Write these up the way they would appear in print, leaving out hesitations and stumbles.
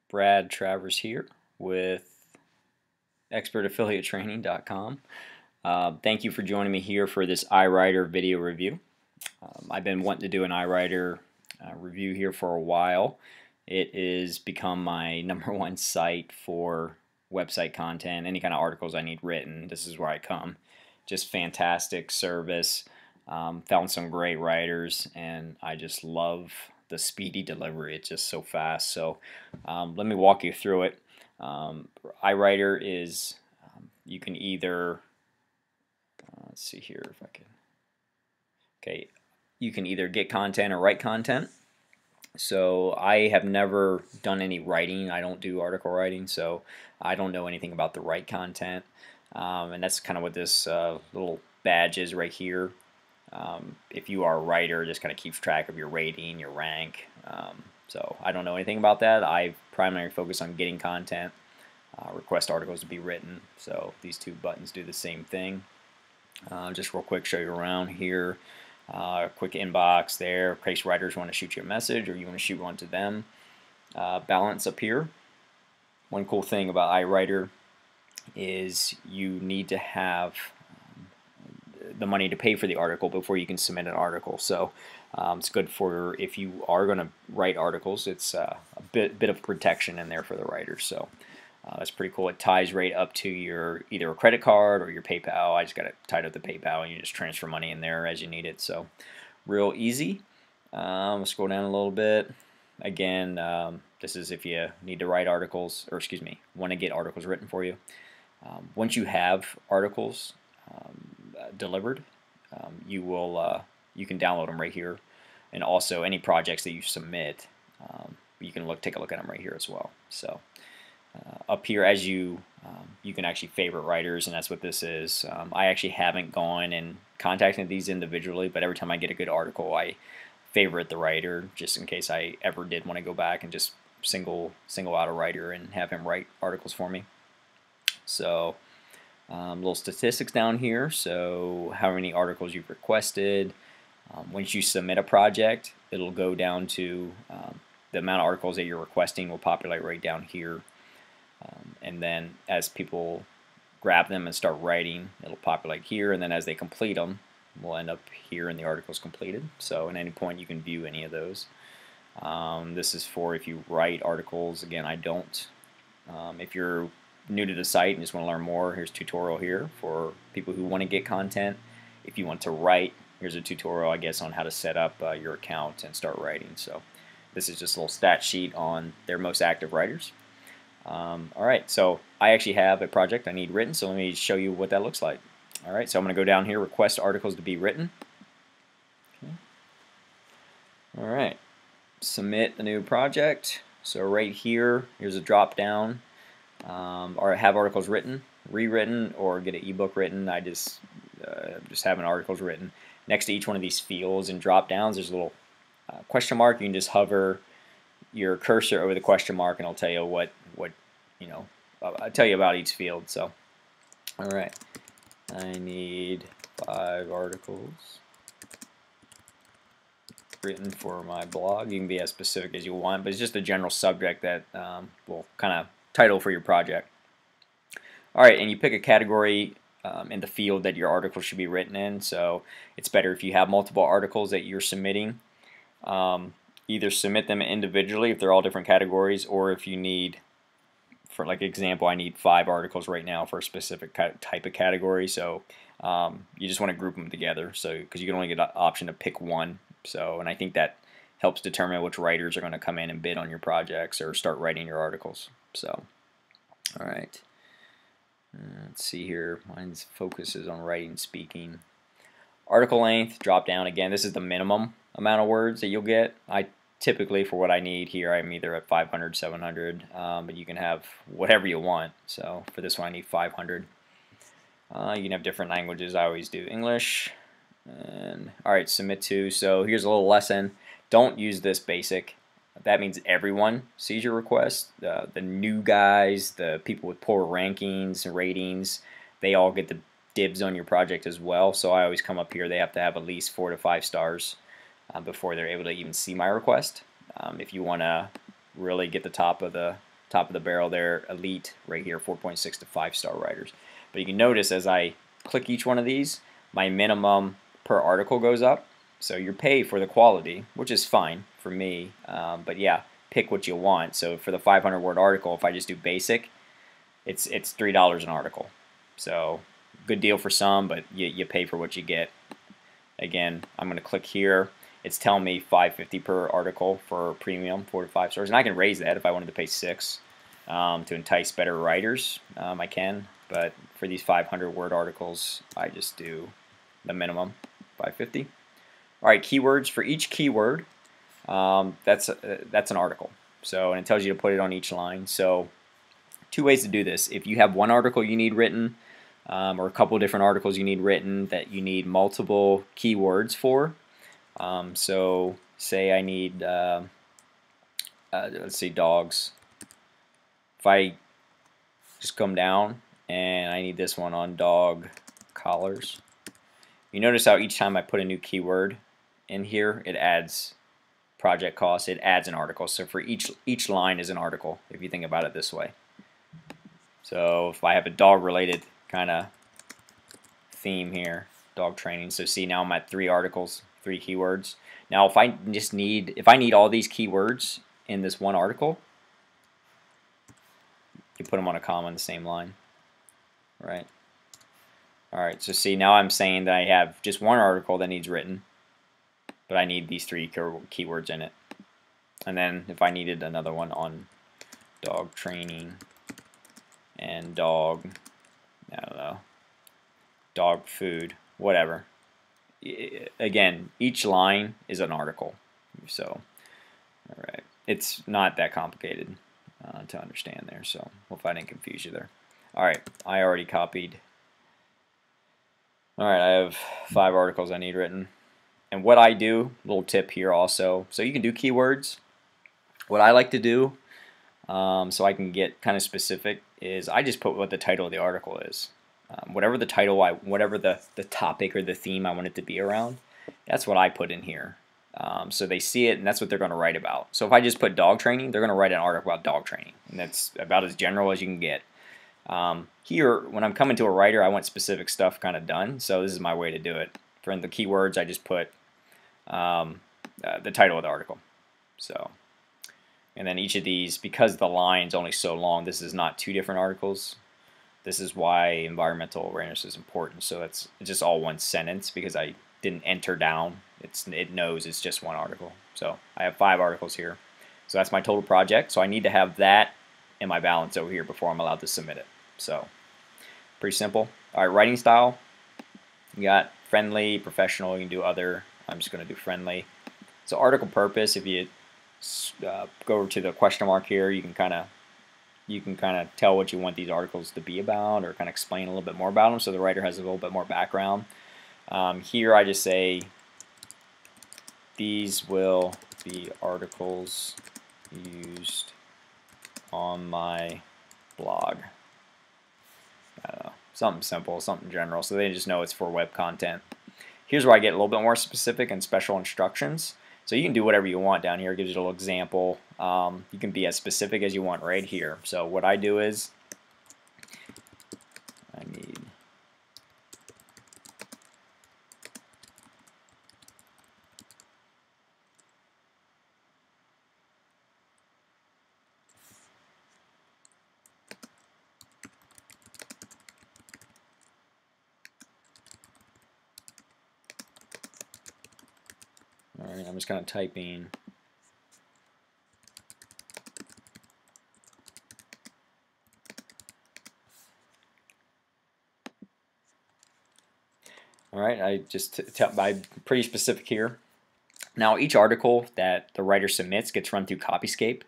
Brad Travers here with expertaffiliatetraining.com. Thank you for joining me here for this iWriter video review. I've been wanting to do an iWriter review here for a while. It has become my #1 site for website content, any kind of articles I need written. This is where I come. Just fantastic service. Found some great writers, and I just love the speedy delivery. It's just so fast. So let me walk you through it. iWriter is you can either let's see here if I can. Okay, you can either get content or write content. So I have never done any writing. I don't do article writing, so I don't know anything about the write content. And that's kind of what this little badge is right here. If you are a writer, it just kind of keeps track of your rating, your rank. So I don't know anything about that. I primarily focus on getting content, request articles to be written. So these two buttons do the same thing. Just real quick, show you around here. Quick inbox there, in case writers want to shoot you a message or you want to shoot one to them. Balance up here. One cool thing about iWriter is you need to have the money to pay for the article before you can submit an article. So it's good for if you are going to write articles. It's a bit of protection in there for the writers. So that's pretty cool. It ties right up to your either a credit card or your PayPal. I just got it tied up to PayPal, and you just transfer money in there as you need it. So real easy. Let's scroll down a little bit. Again, this is if you need to write articles, or excuse me, want to get articles written for you. Once you have articles delivered, you can download them right here, and also any projects that you submit, you can take a look at them right here as well. So up here, as you can actually favorite writers, and that's what this is. I actually haven't gone and contacted these individually, but every time I get a good article, I favorite the writer just in case I ever did want to go back and just single out a writer and have him write articles for me. So little statistics down here, so how many articles you've requested. Once you submit a project, it'll go down to the amount of articles that you're requesting will populate right down here. And then as people grab them and start writing, it'll populate here, and then as they complete them, we'll end up here in the articles completed. So at any point you can view any of those. This is for if you write articles. Again, I don't. If you're new to the site and just want to learn more, here's a tutorial here for people who want to get content. If you want to write, here's a tutorial, I guess, on how to set up your account and start writing. So this is just a little stat sheet on their most active writers. Alright, so I actually have a project I need written, so let me show you what that looks like. Alright, so I'm going to go down here, request articles to be written. Okay. Alright, submit a new project. So right here, here's a drop down. Or have articles written, rewritten, or get an ebook written. I just having articles written. Next to each one of these fields and drop downs, there's a little question mark. You can just hover your cursor over the question mark, and it'll tell you what I'll tell you about each field. So, all right, I need 5 articles written for my blog. You can be as specific as you want, but it's just a general subject that will kind of title for your project. Alright, and you pick a category in the field that your article should be written in. So it's better if you have multiple articles that you're submitting. Either submit them individually if they're all different categories, or if you need, for like example, I need 5 articles right now for a specific type of category. So you just want to group them together, so because you can only get an option to pick one. So, and I think that helps determine which writers are going to come in and bid on your projects or start writing your articles. So, all right. Let's see here. Mine's focus is on writing, speaking. Article length, drop down. Again, this is the minimum amount of words that you'll get. I typically, for what I need here, I'm either at 500, 700, but you can have whatever you want. So for this one, I need 500. You can have different languages. I always do English. And all right, submit to. So here's a little lesson. Don't use this basic. That means everyone sees your request. The new guys, the people with poor rankings and ratings, they all get the dibs on your project as well. So I always come up here. They have to have at least 4 to 5 stars before they're able to even see my request. If you want to really get the top of the top of the barrel there, elite right here, 4.6 to 5-star writers. But you can notice as I click each one of these, my minimum per article goes up. So you pay for the quality, which is fine for me. But yeah, pick what you want. So for the 500-word article, if I just do basic, it's $3 an article. So good deal for some, but you pay for what you get. Again, I'm going to click here. It's telling me $5.50 per article for premium, 4 to 5 stars, and I can raise that if I wanted to pay $6 to entice better writers. I can, but for these 500-word articles, I just do the minimum, $5.50. All right, keywords for each keyword. That's an article. So, and it tells you to put it on each line. So, 2 ways to do this. If you have one article you need written, or a couple different articles you need written that you need multiple keywords for. So say I need, let's see, dogs. If I just come down and I need this one on dog collars, you notice how each time I put a new keyword in here, it adds project cost, it adds an article. So for each line is an article, if you think about it this way. So if I have a dog related kind of theme here, dog training, so see now I'm at 3 articles, 3 keywords. Now if I need all these keywords in this one article, you put them on a comma in the same line, right? Alright, so see now I'm saying that I have just one article that needs written, but I need these 3 keywords in it. And then if I needed another one on dog training and dog, I don't know, dog food, whatever. Again, each line is an article. So, all right, it's not that complicated to understand there. So, hope I didn't confuse you there. All right, I already copied. All right, I have 5 articles I need written. And what I do, little tip here also, so you can do keywords. What I like to do, so I can get kind of specific, is I just put what the title of the article is. Whatever the title, whatever the topic or the theme I want it to be around, that's what I put in here. So they see it, and that's what they're going to write about. So if I just put dog training, they're going to write an article about dog training, and that's about as general as you can get. Here, when I'm coming to a writer, I want specific stuff kind of done, so this is my way to do it. For the keywords, I just put the title of the article. So, and then each of these, because the line's only so long, this is not 2 different articles. This is why environmental awareness is important. So it's just all one sentence because I didn't enter down. It knows it's just one article. So I have 5 articles here. So that's my total project. So I need to have that in my balance over here before I'm allowed to submit it. So pretty simple. All right, writing style. You got friendly, professional. You can do other. I'm just going to do friendly. So article purpose. If you go to the question mark here, you can kind of tell what you want these articles to be about, or kind of explain a little bit more about them, so the writer has a little bit more background. Here I just say these will be articles used on my blog. I don't know, something simple, something general, so they just know it's for web content. Here's where I get a little bit more specific and special instructions. So you can do whatever you want down here. It gives you a little example. You can be as specific as you want right here. So what I do is I need Alright, I'm just kind of typing. Alright, I'm pretty specific here. Now each article that the writer submits gets run through Copyscape.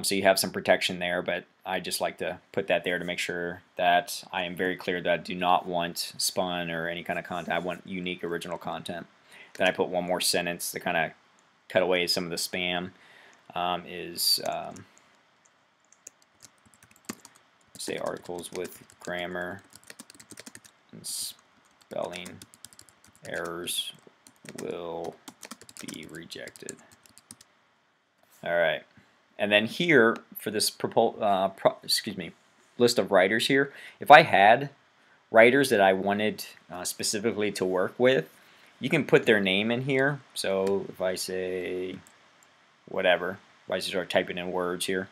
So you have some protection there, but I just like to put that there to make sure that I am very clear that I do not want spun or any kind of content. I want unique original content. Then I put one more sentence to kind of cut away some of the spam. Say articles with grammar and spelling errors will be rejected. Alright, And then here for this list of writers here, if I had writers that I wanted specifically to work with, you can put their name in here. So if I say whatever, if I start typing in words here,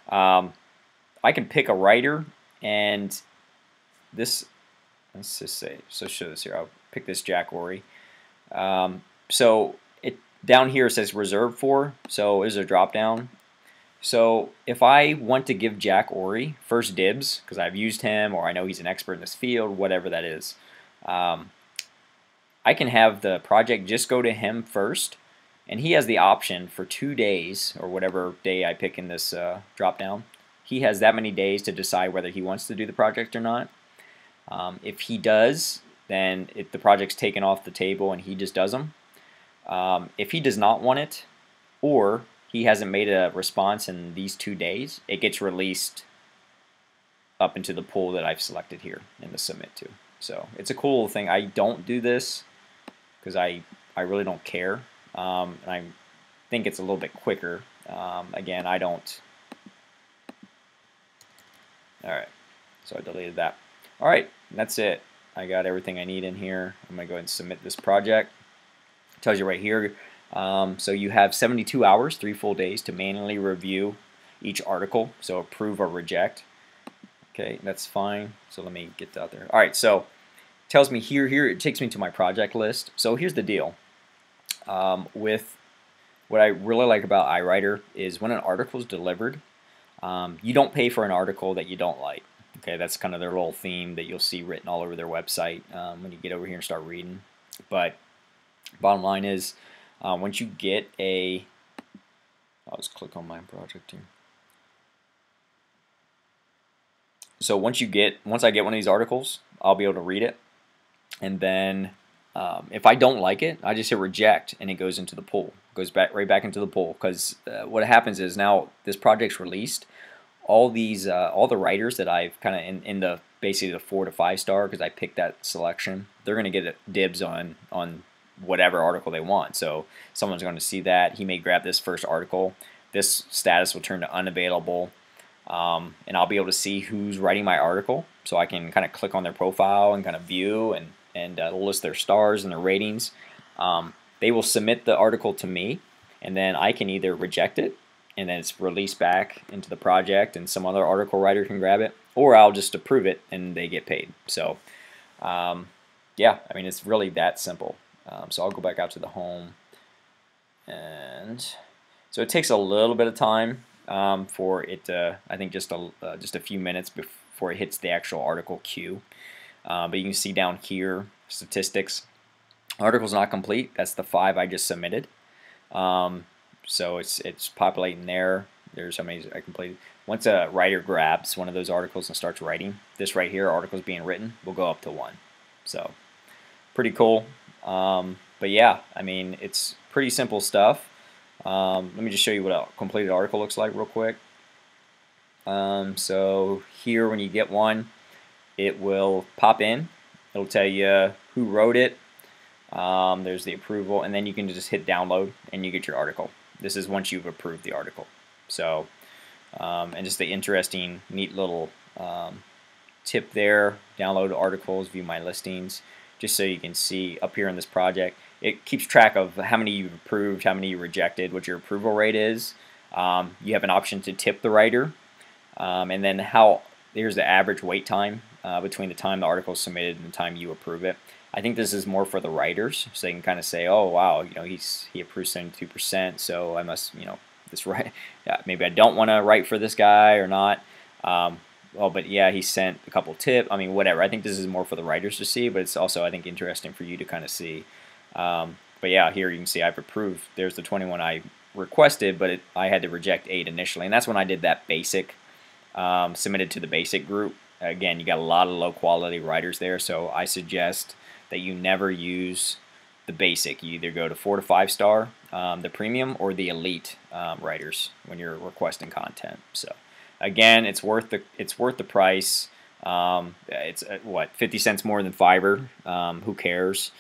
I can pick a writer, and this, let's just say, so show this here. I'll pick this Jack Ory. So it down here it says reserved for, so is a drop down. So if I want to give Jack Ory first dibs because I've used him or I know he's an expert in this field, whatever that is, I can have the project just go to him first, and he has the option for 2 days or whatever day I pick in this drop down. He has that many days to decide whether he wants to do the project or not. If he does, then the project's taken off the table and he just does them. If he does not want it, or he hasn't made a response in these 2 days, it gets released up into the pool that I've selected here in the submit to. So it's a cool thing. I don't do this because I really don't care, and I think it's a little bit quicker. Again, I don't. Alright, so I deleted that. Alright, that's it. I got everything I need in here. I'm going to go ahead and submit this project. It tells you right here. So you have 72 hours, 3 full days, to manually review each article. So approve or reject. Okay, that's fine. So let me get that out there. Alright, so it tells me here, it takes me to my project list. So here's the deal. With what I really like about iWriter is when an article is delivered, you don't pay for an article that you don't like. Okay, that's kind of their little theme that you'll see written all over their website when you get over here and start reading. But bottom line is, once you get a, I'll just click on my project here. So once I get one of these articles, I'll be able to read it, and then if I don't like it, I just hit reject, and it goes into the pool. It goes right back into the pool, because what happens is now this project's released. All the writers that I've kind of in the basically the 4 to 5 star, because I picked that selection, they're going to get dibs on whatever article they want. So someone's going to see that he may grab this first article. This status will turn to unavailable, and I'll be able to see who's writing my article. So I can kind of click on their profile and kind of view and list their stars and their ratings. They will submit the article to me, and then I can either reject it, and then it's released back into the project and some other article writer can grab it, or I'll just approve it and they get paid. So yeah, I mean, it's really that simple. So I'll go back out to the home, and so it takes a little bit of time for it to, I think just a few minutes before it hits the actual article queue. But you can see down here, statistics, articles not complete, that's the 5 I just submitted. So it's populating there. There's how many I completed. Once a writer grabs one of those articles and starts writing, this right here, articles being written, will go up to 1. So pretty cool. But yeah, I mean, it's pretty simple stuff. Let me just show you what a completed article looks like real quick. So here, when you get one, it will pop in. It'll tell you who wrote it. There's the approval, and then you can just hit download and you get your article. This is once you've approved the article. So, and just the interesting, neat little tip there, download articles, view my listings, just so you can see up here in this project. It keeps track of how many you've approved, how many you rejected, what your approval rate is. You have an option to tip the writer, and then here's the average wait time between the time the article is submitted and the time you approve it. I think this is more for the writers, so they can kind of say, oh wow, you know, he approved 72%, so I must, you know, maybe I don't want to write for this guy or not. Well, but yeah, he sent a couple tips. I mean, whatever. I think this is more for the writers to see, but it's also, I think, interesting for you to kind of see. But yeah, here you can see I've approved. There's the 21 I requested, but I had to reject 8 initially, and that's when I did that basic, submitted to the basic group. Again, you got a lot of low quality writers there, so I suggest that you never use the basic. You either go to 4 to 5 star, the premium, or the elite writers when you're requesting content. So again, it's worth the price. It's what, 50 cents more than Fiverr. Who cares?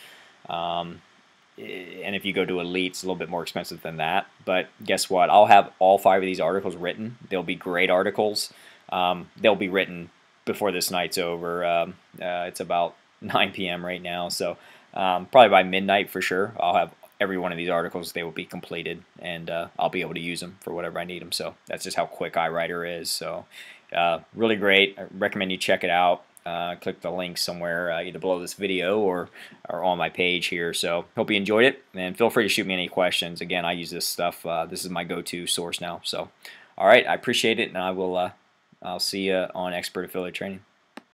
and if you go to Elite, it's a little bit more expensive than that. But guess what? I'll have all 5 of these articles written. They'll be great articles. They'll be written before this night's over. It's about 9 p.m. right now, so probably by midnight for sure, I'll have every one of these articles. They will be completed, and I'll be able to use them for whatever I need them. So that's just how quick iWriter is. So really great. I recommend you check it out. Click the link somewhere either below this video or on my page here. So hope you enjoyed it, and feel free to shoot me any questions. Again, I use this stuff. This is my go-to source now. So all right, I appreciate it, and I'll see you on Expert Affiliate Training.